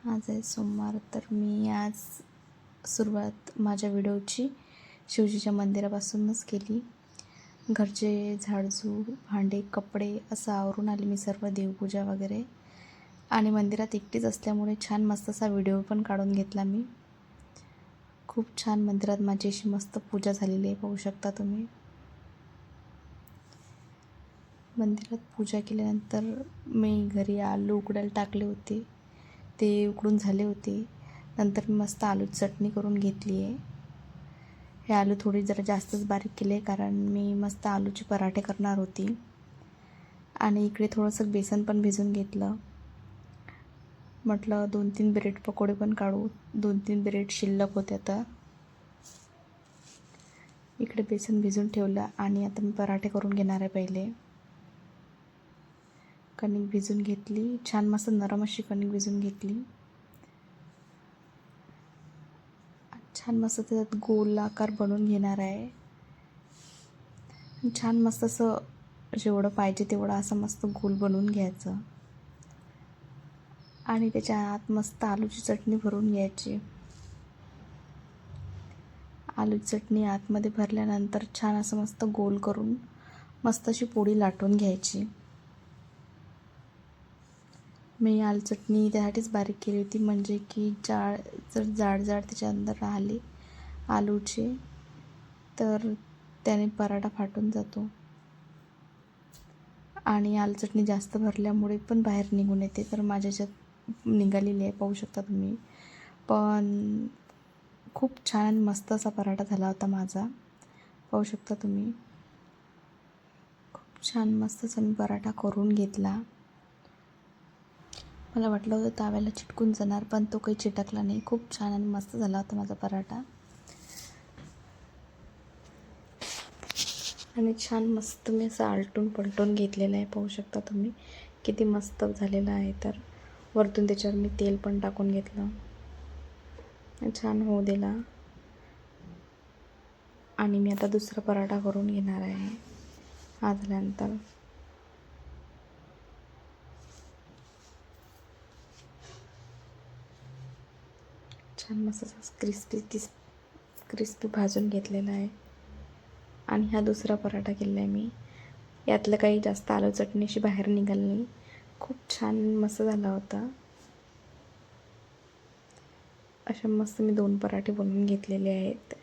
आज आहे सोमवार, तर मी आज सुरुवात माझ्या व्हिडिओची शिवजीच्या मंदिरापासूनच केली. घरचे झाडझूड, भांडे, कपडे असं आवरून आले मी, सर्व देवपूजा वगैरे. आणि मंदिरात एकटीच असल्यामुळे छान मस्त असा व्हिडिओ पण काढून घेतला मी. खूप छान मंदिरात माझी अशी मस्त पूजा झालेली आहे, पाहू शकता तुम्ही. मंदिरात पूजा केल्यानंतर मी घरी आलू उकडायला टाकले होते, ते उकडून झाले होते. नंतर मी मस्त आलूची चटणी करून घेतली आहे. हे आलू थोडी जरा जास्तच बारीक केले, कारण मी मस्त आलूचे पराठे करणार होती. आणि इकडे थोडंसं बेसन पण भिजून घेतलं. म्हटलं 2-3 ब्रेड पकोडे पण काढू. 2-3 ब्रेड शिल्लक होते आता. इकडे बेसन भिजून ठेवलं आणि आता मी पराठे करून घेणार आहे. पहिले कणिक भिजून घेतली, छान मस्त नरम अशी कणिक भिजून घेतली. छान मस्त त्याच्यात गोल आकार बनवून घेणार आहे. छान मस्त असं जेवढं पाहिजे तेवढं असं मस्त गोल बनवून घ्यायचं. आणि त्याच्या आत मस्त आलूची चटणी भरून घ्यायची. आलूची चटणी आतमध्ये भरल्यानंतर छान असं मस्त गोल करून मस्त अशी पोळी लाटून घ्यायची. मी आलू चटणी त्यासाठीच बारीक केली होती, म्हणजे की जाड त्याच्या अंदर राहिले आलूचे, तर त्याने पराठा फाटून जातो. आणि आलू चटणी जास्त भरल्यामुळे पण बाहेर निघून येते, तर माझ्या याच्यात निघालेली आहे, पाहू शकता तुम्ही. पण खूप छान मस्त असा पराठा झाला होता माझा, पाहू शकता तुम्ही. खूप छान मस्त असा मी पराठा करून घेतला. मला वाटलं होतं ताव्याला चिटकून जाणार, पण तो काही चिटकला नाही. खूप छान आणि मस्त झाला होता माझा पराठा. आणि छान मस्त मी असं आलटून पलटून घेतलेलं आहे, पाहू शकता तुम्ही किती मस्त झालेला आहे. तर वरतून त्याच्यावर मी तेल पण टाकून घेतलं, छान होऊ दिला. आणि मी आता दुसरा पराठा करून घेणार आहे. हा झाल्यानंतर छान मस्त असा क्रिस्पी भाजून घेतलेला आहे. आणि हा दुसरा पराठा केला आहे मी. यातलं काही जास्त आलू चटणीशी बाहेर निघाली नाही. खूप छान मस्त झाला होता. अशा मस्त मी 2 पराठे बनवून घेतलेले आहेत.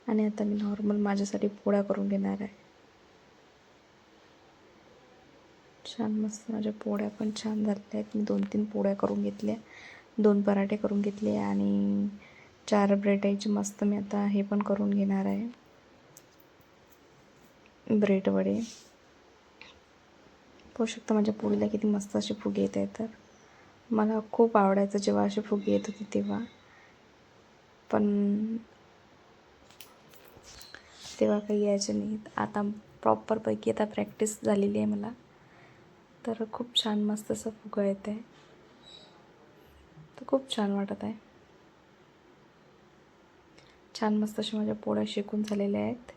आणि आता मी नॉर्मल माझ्यासाठी पोळ्या करून घेणार आहे. छान मस्त माझ्या पोळ्या पण छान झालेल्या आहेत. मी 2-3 पोळ्या करून घेतल्या, 2 पराठे करून घेतले आणि 4 ब्रेडाचे मस्त मी आता हे पण करून घेणार आहे, ब्रेड वडे. पाहू शकता माझ्या पोळीला किती मस्त असे फुगे येत आहेत. तर मला खूप आवडायचं जेव्हा असे फुगे येत होते तेव्हा, पण तेव्हा काही यायचे नाहीत. आता प्रॉपरपैकी आता प्रॅक्टिस झालेली आहे मला, तर खूप छान मस्त असं फुगं येत आहे. तर खूप छान वाटत आहे. छान मस्त अशा माझ्या पोळ्या शेकून झालेल्या आहेत.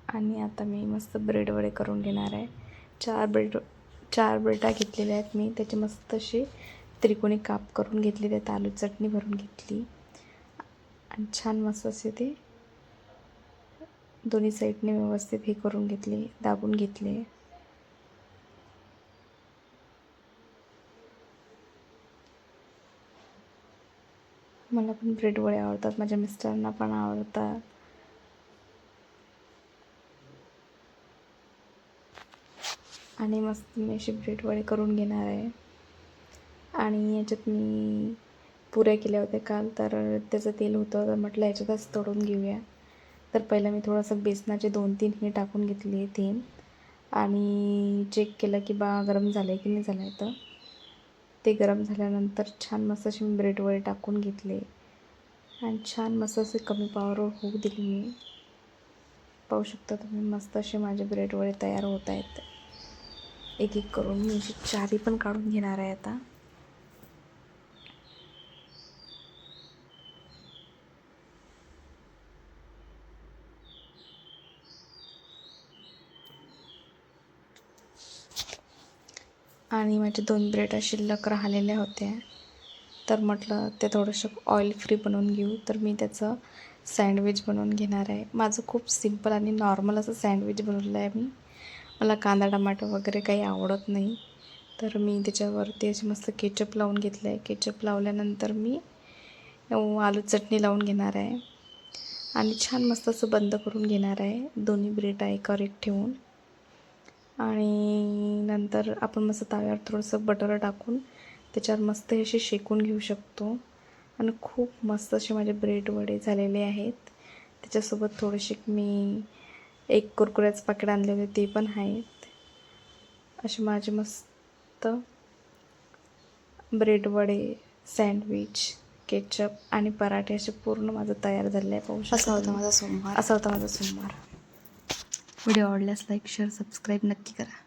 आणि आता मी मस्त ब्रेड वडे करून घेणार आहे. 4 ब्रेडा घेतलेल्या आहेत मी. त्याचे मस्त असे त्रिकोणी काप करून घेतलेले आहेत. आलू चटणी भरून घेतली आणि छान मस्त असे ते दोन्ही साईडने व्यवस्थित हे करून घेतले, दाबून घेतले. मला पण ब्रेड वडे आवडतात, माझ्या मिस्टरांना पण आवडतात. आणि मस्त मी असे ब्रेड वडे करून घेणार आहे. आणि याच्यात मी पुऱ्या केल्या होत्या काल, तर त्याचं तेल होतं, तर म्हटलं याच्यातच तळून घेऊया. तर पहिलं मी थोडंसं बेसनाचे 2-3 हे टाकून घेतले थेंब, आणि चेक केलं की गरम झालं आहे की नाही झालं आहे. तर ते गरम झाल्यानंतर छान मस्त असे मी ब्रेड वडे टाकून घेतले आणि छान मस्त असे कमी पावरवर होऊ दिले मी. पाहू शकता तुम्ही मस्त असे माझे ब्रेड वडे तयार होत आहेत. एक एक करून मी अशी 4ही पण काढून घेणार आहे आता. आणि माझे 2 ब्रेड शिल्लक राहिलेल्या होत्या, तर म्हटलं ते थोडंसं ऑइल फ्री बनवून घेऊ. तर मी त्याचं सँडविच बनवून घेणार आहे. माझं खूप सिंपल आणि नॉर्मल असं सँडविच बनवलेलं आहे मी. मला कांदा टमाटर वगैरे काही आवडत नाही, तर मी त्याच्यावरती अशी मस्त केचप लावून घेतलं आहे. केचप लावल्यानंतर मी आलू चटणी लावून घेणार आहे आणि छान मस्त असं बंद करून घेणार आहे दोन्ही ब्रेड एकावर एक ठेवून. आणि नंतर आपण मस्त तव्यावर थोडंसं बटर टाकून त्याच्यावर मस्त असे शेकून घेऊ शकतो. आणि खूप मस्त असे माझे ब्रेड वडे झालेले आहेत. त्याच्यासोबत थोडेसे मी एक कुरकुऱ्याचं पाकिट आणले होते ते पण आहेत. असे माझे मस्त ब्रेड वडे, सँडविच, केचप आणि पराठे असे पूर्ण माझं तयार झालेलं आहे. पाहू शकता. असा होता माझा सोमवार. व्हिडिओ आवडल्यास लाईक शेअर सबस्क्राईब नक्की करा.